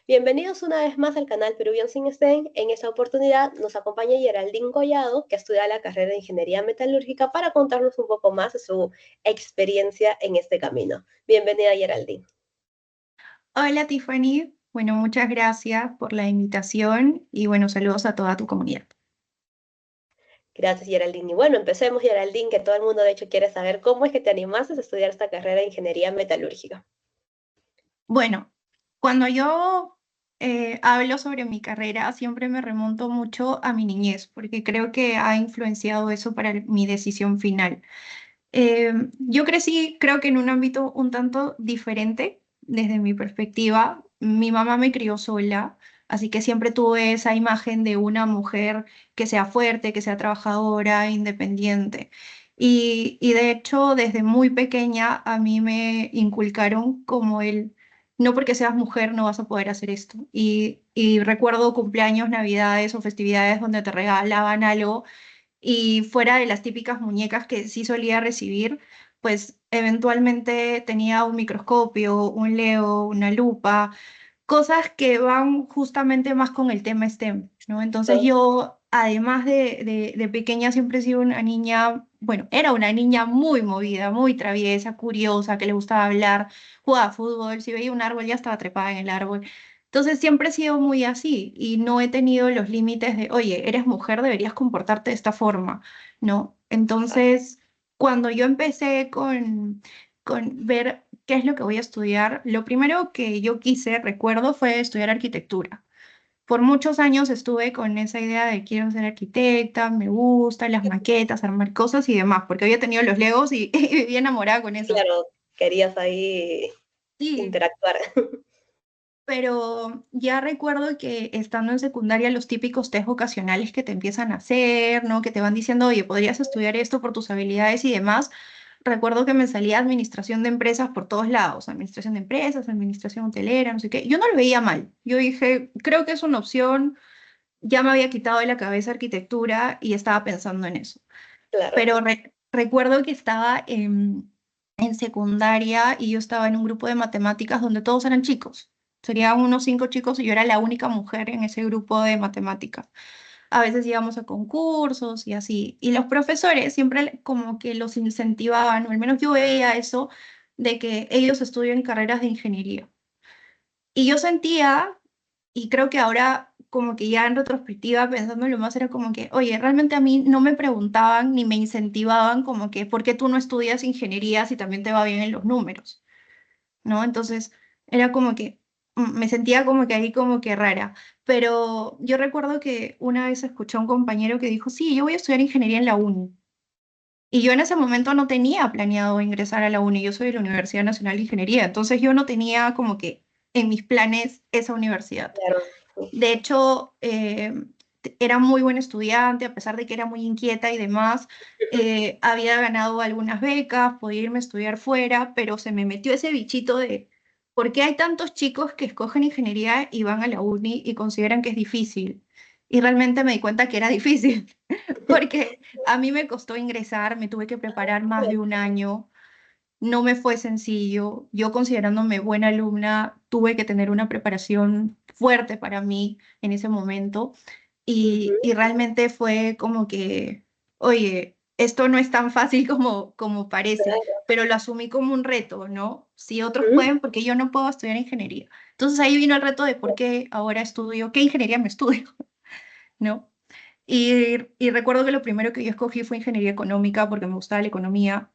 Bienvenidos una vez más al canal Peruvian Sin Stain. En esta oportunidad nos acompaña Geraldine Collado, que estudia la carrera de Ingeniería Metalúrgica, para contarnos un poco más de su experiencia en este camino. Bienvenida, Geraldine. Hola Tiffany, bueno, muchas gracias por la invitación y bueno, saludos a toda tu comunidad. Gracias, Geraldine. Y bueno, empecemos, Geraldine, que todo el mundo de hecho quiere saber cómo es que te animaste a estudiar esta carrera de Ingeniería Metalúrgica. Bueno, cuando yo hablo sobre mi carrera, siempre me remonto mucho a mi niñez, porque creo que ha influenciado eso para mi decisión final. Yo crecí, creo que en un ámbito un tanto diferente desde mi perspectiva. Mi mamá me crió sola, así que siempre tuve esa imagen de una mujer que sea fuerte, que sea trabajadora, independiente. Y de hecho, desde muy pequeña a mí me inculcaron como el, no porque seas mujer no vas a poder hacer esto. Y recuerdo cumpleaños, navidades o festividades donde te regalaban algo y fuera de las típicas muñecas que sí solía recibir, pues eventualmente tenía un microscopio, un Lego, una lupa, cosas que van justamente más con el tema STEM, ¿no? Entonces ¿No? yo, además de pequeña, siempre he sido una niña, bueno, era una niña muy movida, muy traviesa, curiosa, que le gustaba hablar, jugaba fútbol, si veía un árbol ya estaba trepada en el árbol. Entonces siempre he sido muy así y no he tenido los límites de, oye, eres mujer, deberías comportarte de esta forma, ¿no? Entonces, cuando yo empecé con ver qué es lo que voy a estudiar, lo primero que yo quise, recuerdo, fue estudiar arquitectura. Por muchos años estuve con esa idea de quiero ser arquitecta, me gustan las maquetas, armar cosas y demás, porque había tenido los Legos y, y vivía enamorada con eso. Claro, querías ahí Sí, interactuar. pero ya recuerdo que estando en secundaria los típicos test vocacionales que te empiezan a hacer, ¿no? Que te van diciendo, oye, podrías estudiar esto por tus habilidades y demás. Recuerdo que me salía administración de empresas por todos lados, administración de empresas, administración hotelera, no sé qué. Yo no lo veía mal. Yo dije, creo que es una opción, ya me había quitado de la cabeza arquitectura y estaba pensando en eso. Claro. Pero recuerdo que estaba en secundaria y yo estaba en un grupo de matemáticas donde todos eran chicos. Serían unos 5 chicos y yo era la única mujer en ese grupo de matemáticas. A veces íbamos a concursos y así. Y los profesores siempre como que los incentivaban, o al menos yo veía eso, de que ellos estudian carreras de ingeniería. Y yo sentía, y creo que ahora como que ya en retrospectiva pensándolo más era como que, oye, realmente a mí no me preguntaban ni me incentivaban como que, ¿por qué tú no estudias ingeniería si también te va bien en los números? ¿No? Entonces era como que me sentía como que ahí como que rara. Pero yo recuerdo que una vez escuché a un compañero que dijo, sí, yo voy a estudiar ingeniería en la uni. Y yo en ese momento no tenía planeado ingresar a la uni, yo soy de la Universidad Nacional de Ingeniería, entonces yo no tenía como que en mis planes esa universidad. Claro. De hecho, era muy buen estudiante, a pesar de que era muy inquieta y demás. Había ganado algunas becas, podía irme a estudiar fuera, pero se me metió ese bichito de ¿por qué hay tantos chicos que escogen ingeniería y van a la uni y consideran que es difícil? Y realmente me di cuenta que era difícil, porque a mí me costó ingresar, me tuve que preparar más de un año. No me fue sencillo. Yo, considerándome buena alumna, tuve que tener una preparación fuerte para mí en ese momento y Ujú. realmente fue como que, oye, esto no es tan fácil como parece, Claro. pero lo asumí como un reto, ¿no? Si otros Ujú. pueden, porque yo no puedo estudiar ingeniería. Entonces ahí vino el reto de por qué ahora estudio, qué ingeniería me estudio, ¿no? Y recuerdo que lo primero que yo escogí fue ingeniería económica porque me gustaba la economía. Ah,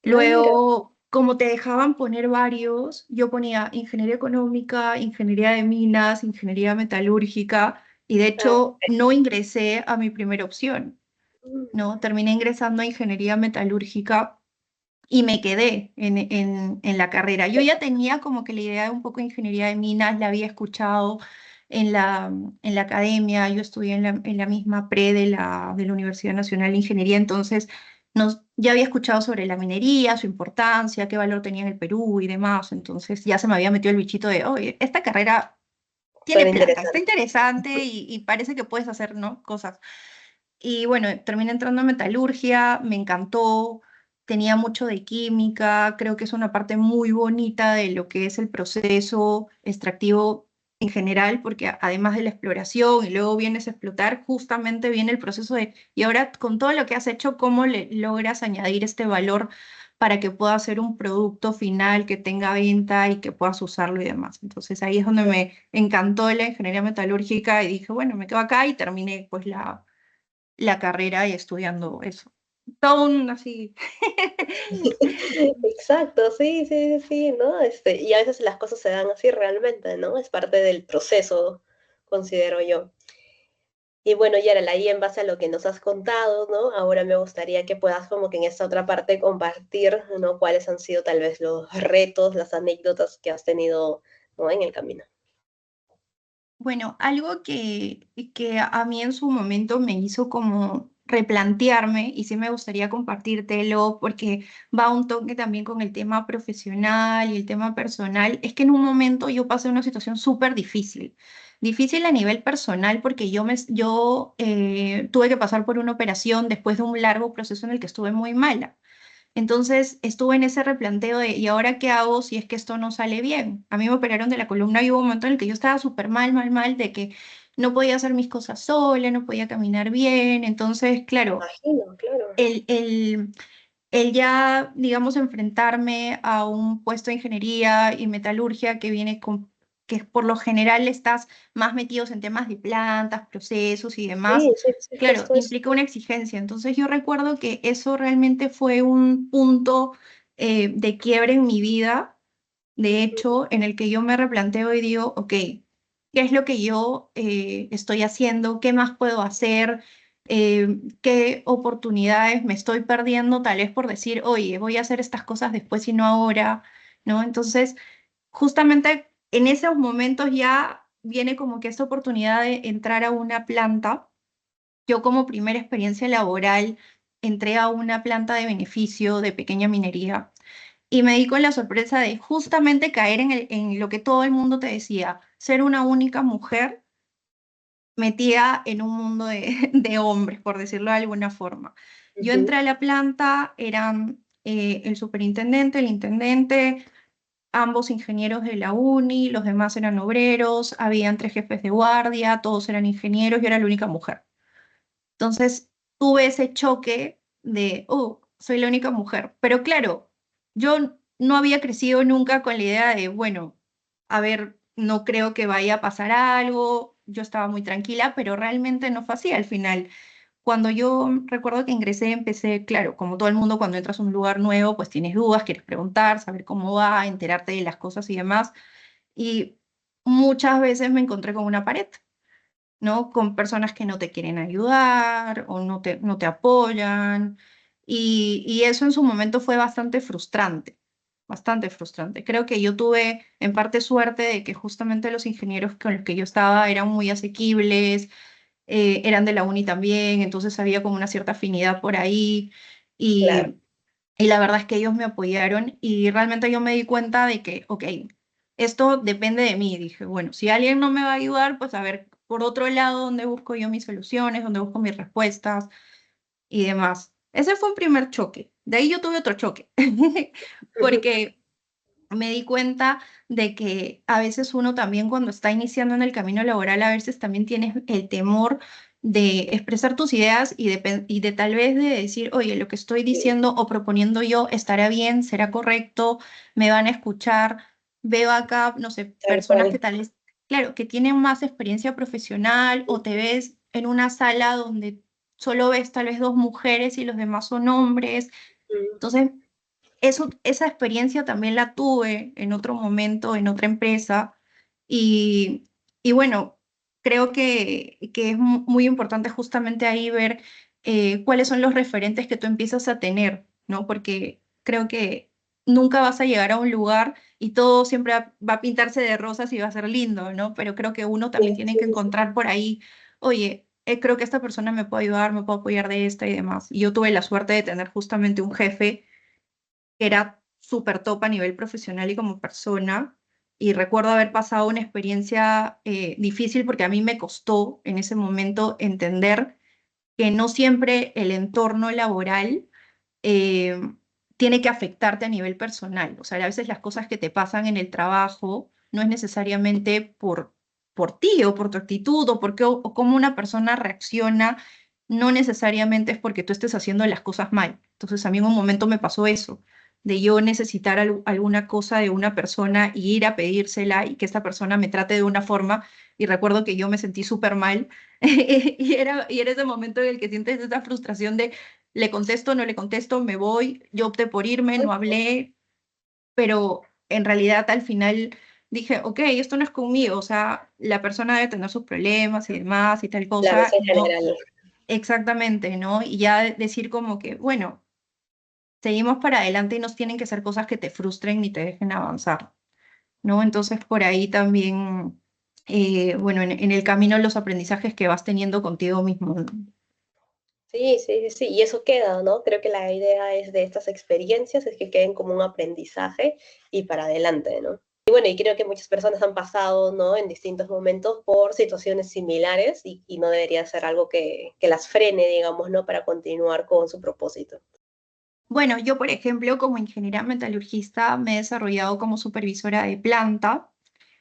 mira. Luego, como te dejaban poner varios, yo ponía ingeniería económica, ingeniería de minas, ingeniería metalúrgica, y de Ah, hecho no ingresé a mi primera opción, mm, ¿no? Terminé ingresando a ingeniería metalúrgica y me quedé en la carrera. Yo ya tenía como que la idea de un poco de ingeniería de minas, la había escuchado en la academia, yo estudié en la misma pre de la Universidad Nacional de Ingeniería, entonces ya había escuchado sobre la minería, su importancia, qué valor tenía en el Perú y demás, entonces ya se me había metido el bichito de, oye, esta carrera tiene suena plata, está interesante. interesante y parece que puedes hacer, ¿no? Cosas. Y bueno, terminé entrando a metalurgia, me encantó, tenía mucho de química, creo que es una parte muy bonita de lo que es el proceso extractivo en general, porque además de la exploración y luego vienes a explotar, justamente viene el proceso de, y ahora con todo lo que has hecho, ¿cómo le logras añadir este valor para que pueda ser un producto final que tenga venta y que puedas usarlo y demás? Entonces ahí es donde me encantó la ingeniería metalúrgica y dije, bueno, me quedo acá y terminé pues la carrera y estudiando eso. Todo un así. Exacto, sí, sí, sí, sí, ¿no? Y a veces las cosas se dan así realmente, ¿no? Es parte del proceso, considero yo. Y bueno, Yaral, ahí en base a lo que nos has contado, ¿no? Ahora me gustaría que puedas como que en esta otra parte compartir, ¿no? Cuáles han sido tal vez los retos, las anécdotas que has tenido, ¿no? En el camino. Bueno, algo que a mí en su momento me hizo como replantearme, y sí me gustaría compartírtelo porque va un toque también con el tema profesional y el tema personal, es que en un momento yo pasé una situación súper difícil. Difícil a nivel personal porque yo tuve que pasar por una operación después de un largo proceso en el que estuve muy mala. Entonces estuve en ese replanteo de, ¿y ahora qué hago si es que esto no sale bien? A mí me operaron de la columna y hubo un momento en el que yo estaba súper mal, mal, mal, de que no podía hacer mis cosas sola, no podía caminar bien. Entonces, claro, Imagino, claro. el, el, el ya, digamos, enfrentarme a un puesto de ingeniería y metalurgia que viene con, que por lo general estás más metidos en temas de plantas, procesos y demás, Sí, sí, sí, claro, justo eso. implica una exigencia. Entonces yo recuerdo que eso realmente fue un punto de quiebre en mi vida, de hecho, en el que yo me replanteo y digo, ok, ¿qué es lo que yo estoy haciendo? ¿Qué más puedo hacer? ¿Qué oportunidades me estoy perdiendo tal vez por decir, oye, voy a hacer estas cosas después y no ahora, ¿no? Entonces, justamente en esos momentos ya viene como que esta oportunidad de entrar a una planta. Yo como primera experiencia laboral entré a una planta de beneficio de pequeña minería y me di con la sorpresa de justamente caer en lo que todo el mundo te decía, ser una única mujer metida en un mundo de hombres, por decirlo de alguna forma. Yo Ujú. entré a la planta, eran el superintendente, el intendente, ambos ingenieros de la uni, los demás eran obreros, habían 3 jefes de guardia, todos eran ingenieros, yo era la única mujer. Entonces tuve ese choque de, oh, soy la única mujer. Pero claro, yo no había crecido nunca con la idea de, bueno, a ver, no creo que vaya a pasar algo. Yo estaba muy tranquila, pero realmente no fue así al final. Cuando yo recuerdo que ingresé, empecé, claro, como todo el mundo, cuando entras a un lugar nuevo, pues tienes dudas, quieres preguntar, saber cómo va, enterarte de las cosas y demás. Y muchas veces me encontré con una pared, ¿no? Con personas que no te quieren ayudar o no te apoyan. Y eso en su momento fue bastante frustrante, bastante frustrante. Creo que yo tuve en parte suerte de que justamente los ingenieros con los que yo estaba eran muy asequibles, eran de la uni también, entonces había como una cierta afinidad por ahí. Claro. Y la verdad es que ellos me apoyaron y realmente yo me di cuenta de que, ok, esto depende de mí. Dije, bueno, si alguien no me va a ayudar, pues a ver, por otro lado, ¿dónde busco yo mis soluciones? ¿Dónde busco mis respuestas y demás? Ese fue un primer choque. De ahí yo tuve otro choque, porque me di cuenta de que a veces uno también cuando está iniciando en el camino laboral, a veces también tienes el temor de expresar tus ideas y de tal vez de decir, oye, lo que estoy Sí, diciendo o proponiendo yo estará bien, será correcto, me van a escuchar. Veo acá, no sé, tal personas que cual. tal vez, claro, que tienen más experiencia profesional o te ves en una sala donde solo ves tal vez dos mujeres y los demás son hombres. Mm. Entonces, esa experiencia también la tuve en otro momento, en otra empresa, y, y bueno, creo que es muy importante justamente ahí ver cuáles son los referentes que tú empiezas a tener, ¿no? Porque creo que nunca vas a llegar a un lugar y todo siempre va a pintarse de rosas y va a ser lindo, ¿no? Pero creo que uno también Sí, tiene sí, que sí, sí. encontrar por ahí, oye, creo que esta persona me puede ayudar, me puede apoyar de esta y demás. Y yo tuve la suerte de tener justamente un jefe que era súper top a nivel profesional y como persona. Y recuerdo haber pasado una experiencia difícil porque a mí me costó en ese momento entender que no siempre el entorno laboral eh, tiene que afectarte a nivel personal. O sea, a veces las cosas que te pasan en el trabajo no es necesariamente por por ti o por tu actitud o, o cómo una persona reacciona, no necesariamente es porque tú estés haciendo las cosas mal. Entonces a mí en un momento me pasó eso, de yo necesitar alguna cosa de una persona y ir a pedírsela y que esta persona me trate de una forma. Y recuerdo que yo me sentí súper mal y era ese momento en el que sientes esa frustración de le contesto, no le contesto, me voy, yo opté por irme, no hablé, pero en realidad al final dije, ok, esto no es conmigo, o sea, la persona debe tener sus problemas y demás y tal Claro, cosa, es en y no, general. exactamente, ¿no? Y ya decir como que, bueno, seguimos para adelante y no tienen que ser cosas que te frustren ni te dejen avanzar, ¿no? Entonces por ahí también, bueno, en el camino los aprendizajes que vas teniendo contigo mismo. Sí, sí, sí, sí, y eso queda, ¿no? Creo que la idea es de estas experiencias es que queden como un aprendizaje y para adelante, ¿no? Y bueno, y creo que muchas personas han pasado, ¿no? En distintos momentos por situaciones similares y no debería ser algo que las frene, digamos, ¿no? Para continuar con su propósito. Bueno, yo, por ejemplo, como ingeniera metalurgista, me he desarrollado como supervisora de planta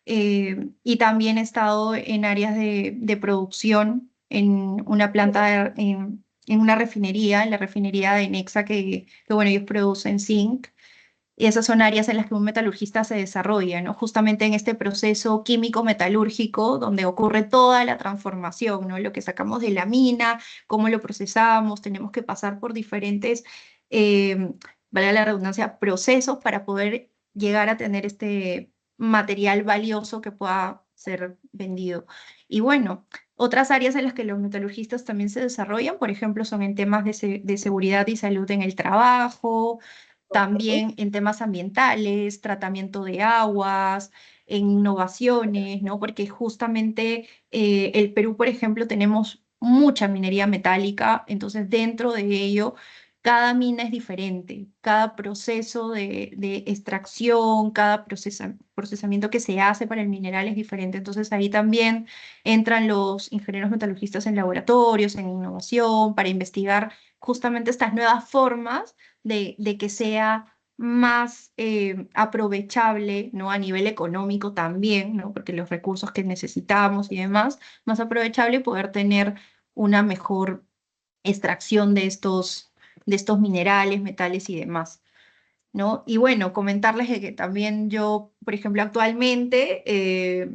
y también he estado en áreas de producción en una planta, en una refinería, en la refinería de Nexa, que bueno, ellos producen zinc. Y esas son áreas en las que un metalurgista se desarrolla, ¿no? Justamente en este proceso químico metalúrgico donde ocurre toda la transformación, ¿no? Lo que sacamos de la mina, cómo lo procesamos, tenemos que pasar por diferentes, eh, valga la redundancia, procesos para poder llegar a tener este material valioso que pueda ser vendido. Y bueno, otras áreas en las que los metalurgistas también se desarrollan, por ejemplo, son en temas de seguridad y salud en el trabajo, Ujú. también en temas ambientales, tratamiento de aguas, en innovaciones, ¿no? Porque justamente el Perú, por ejemplo, tenemos mucha minería metálica, entonces dentro de ello, cada mina es diferente, cada proceso de extracción, cada procesamiento que se hace para el mineral es diferente, entonces ahí también entran los ingenieros metalurgistas en laboratorios, en innovación, para investigar justamente estas nuevas formas de que sea más aprovechable, ¿no? A nivel económico también, ¿no? Porque los recursos que necesitamos y demás, más aprovechable poder tener una mejor extracción de estos minerales, metales y demás, ¿no? Y bueno, comentarles de que también yo, por ejemplo, actualmente,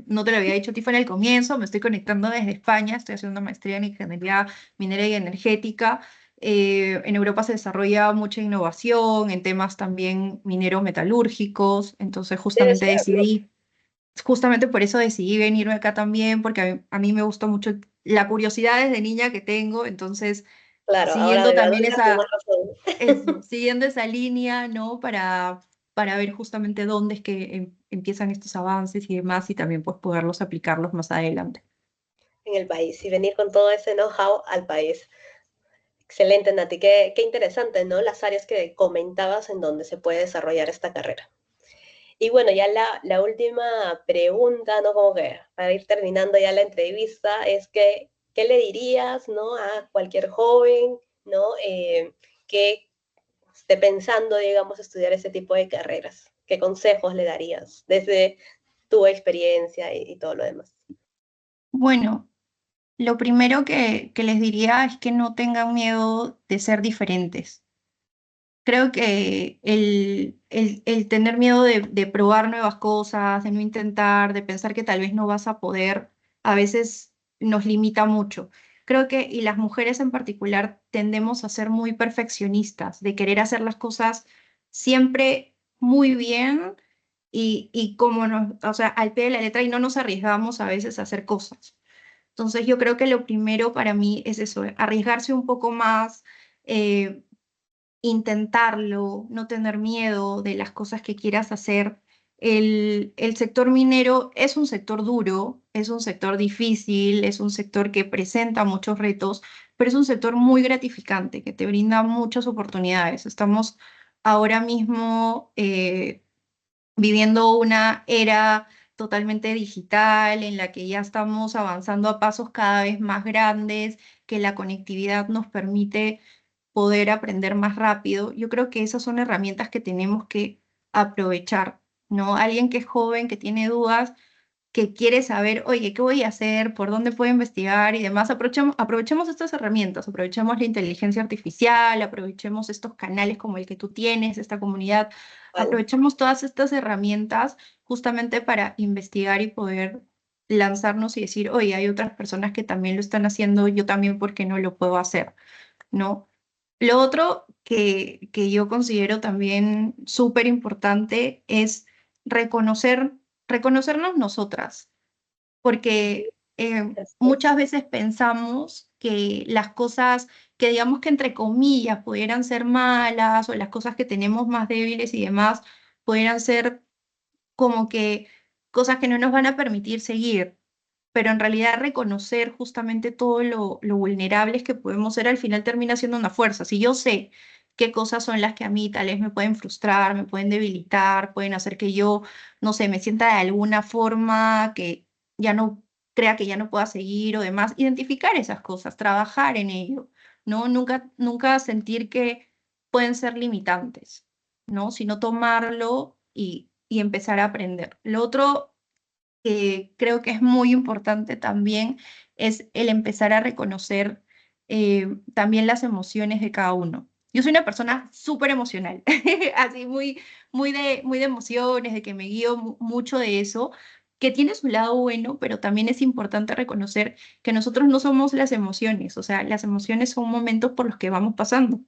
no te lo había dicho Tiffany al comienzo, me estoy conectando desde España, estoy haciendo una maestría en ingeniería minera y energética. En Europa se desarrolla mucha innovación en temas también minero-metalúrgicos, entonces Debe justamente ser, ¿no? decidí, justamente por eso decidí venirme acá también, porque a mí me gusta mucho la curiosidad desde niña que tengo, entonces Claro, ahora siguiendo de también adulta con más esa razón. eso, siguiendo esa línea, ¿no? Para ver justamente dónde es que empiezan estos avances y demás y también pues poderlos aplicarlos más adelante. En el país y venir con todo ese know-how al país. Excelente, Nati. Qué interesante, ¿no? Las áreas que comentabas en donde se puede desarrollar esta carrera. Y bueno, ya la última pregunta, ¿no? Como que para ir terminando ya la entrevista, es que, ¿qué le dirías, ¿no? A cualquier joven, ¿no? Que esté pensando, digamos, estudiar ese tipo de carreras. ¿Qué consejos le darías desde tu experiencia y todo lo demás? Bueno, lo primero que les diría es que no tengan miedo de ser diferentes. Creo que el tener miedo de probar nuevas cosas, de no intentar, de pensar que tal vez no vas a poder, a veces nos limita mucho. Creo que, y las mujeres en particular, tendemos a ser muy perfeccionistas, de querer hacer las cosas siempre muy bien y como nos, o sea, al pie de la letra y no nos arriesgamos a veces a hacer cosas. Entonces yo creo que lo primero para mí es eso, arriesgarse un poco más, eh, intentarlo, no tener miedo de las cosas que quieras hacer. El sector minero es un sector duro, es un sector difícil, es un sector que presenta muchos retos, pero es un sector muy gratificante, que te brinda muchas oportunidades. Estamos ahora mismo viviendo una era totalmente digital en la que ya estamos avanzando a pasos cada vez más grandes, que la conectividad nos permite poder aprender más rápido. Yo creo que esas son herramientas que tenemos que aprovechar, ¿no? Alguien que es joven, que tiene dudas, que quiere saber, oye, ¿qué voy a hacer? ¿Por dónde puedo investigar? Y demás, aprovechemos estas herramientas, aprovechemos la inteligencia artificial, aprovechemos estos canales como el que tú tienes, esta comunidad, Vale, aprovechemos todas estas herramientas justamente para investigar y poder lanzarnos y decir, oye, hay otras personas que también lo están haciendo, yo también, ¿por qué no lo puedo hacer? ¿No? Lo otro que yo considero también súper importante es reconocer, reconocernos nosotras, porque así es. muchas veces pensamos que las cosas que digamos que entre comillas pudieran ser malas o las cosas que tenemos más débiles y demás pudieran ser como que cosas que no nos van a permitir seguir, pero en realidad reconocer justamente todo lo vulnerables que podemos ser al final termina siendo una fuerza. Si yo sé qué cosas son las que a mí tal vez me pueden frustrar, me pueden debilitar, pueden hacer que yo, no sé, me sienta de alguna forma que ya no crea que ya no pueda seguir o demás, identificar esas cosas, trabajar en ello, ¿no? Nunca sentir que pueden ser limitantes, ¿no? Sino tomarlo y empezar a aprender. Lo otro que creo que es muy importante también es el empezar a reconocer también las emociones de cada uno. Yo soy una persona súper emocional, así muy de emociones, de que me guío mucho de eso, que tiene su lado bueno, pero también es importante reconocer que nosotros no somos las emociones, o sea, las emociones son momentos por los que vamos pasando.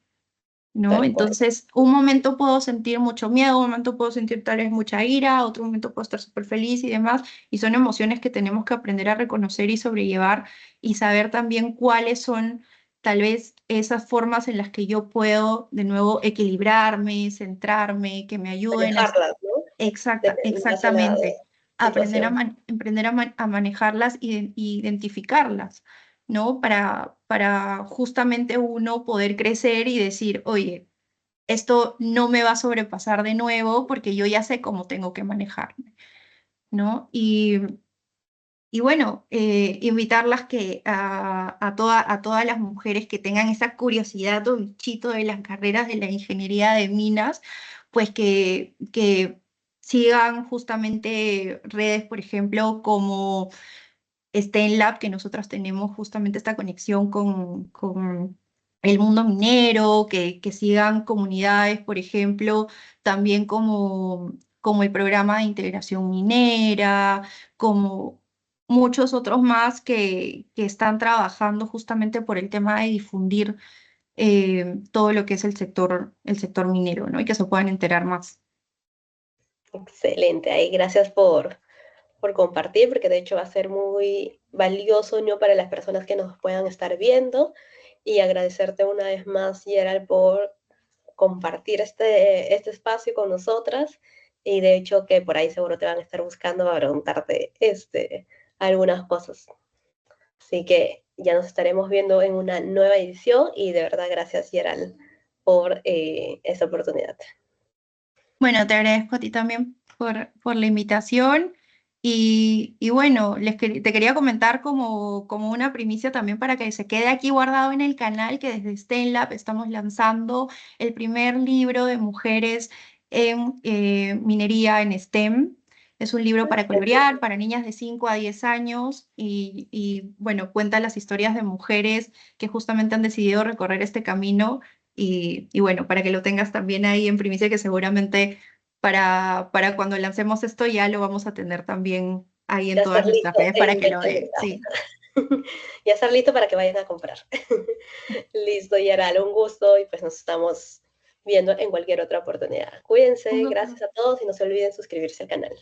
¿No? Tal cual. Entonces, un momento puedo sentir mucho miedo, un momento puedo sentir tal vez mucha ira, otro momento puedo estar súper feliz y demás, y son emociones que tenemos que aprender a reconocer y sobrellevar y saber también cuáles son tal vez esas formas en las que yo puedo de nuevo equilibrarme, centrarme, que me ayuden a... Manejarlas, ¿no? En base a la Exactamente. situación. Aprender a manejarlas y identificarlas. ¿No? Para justamente uno poder crecer y decir, oye, esto no me va a sobrepasar de nuevo porque yo ya sé cómo tengo que manejarme, ¿no? Y bueno, invitarlas a todas las mujeres que tengan esa curiosidad o bichito de las carreras de la ingeniería de minas, pues que sigan justamente redes, por ejemplo, como STEAMLab, que nosotros tenemos justamente esta conexión con el mundo minero, que sigan comunidades, por ejemplo, también como el programa de integración minera, como muchos otros más que están trabajando justamente por el tema de difundir todo lo que es el sector minero, ¿no? Y que se puedan enterar más. Excelente. Ahí, gracias por compartir, porque de hecho va a ser muy valioso, ¿no? Para las personas que nos puedan estar viendo. Y agradecerte una vez más, Gerald, por compartir este espacio con nosotras. Y de hecho que por ahí seguro te van a estar buscando para preguntarte algunas cosas. Así que ya nos estaremos viendo en una nueva edición y de verdad gracias, Gerald, por esta oportunidad. Bueno, te agradezco a ti también por la invitación y bueno, te quería comentar como una primicia también para que se quede aquí guardado en el canal que desde STEAMLab estamos lanzando el primer libro de mujeres en minería en STEM. Es un libro para colorear, para niñas de 5 a 10 años bueno, cuenta las historias de mujeres que justamente han decidido recorrer este camino y bueno, para que lo tengas también ahí en primicia, que seguramente para cuando lancemos esto ya lo vamos a tener también ahí en Ya todas estar nuestras listo redes para en que lo venta vean. libre. Sí. Ya estar listo para que vayan a comprar. Listo, Yaral, un gusto y pues nos estamos viendo en cualquier otra oportunidad. Un Cuídense, gusto. gracias a todos y no se olviden suscribirse al canal.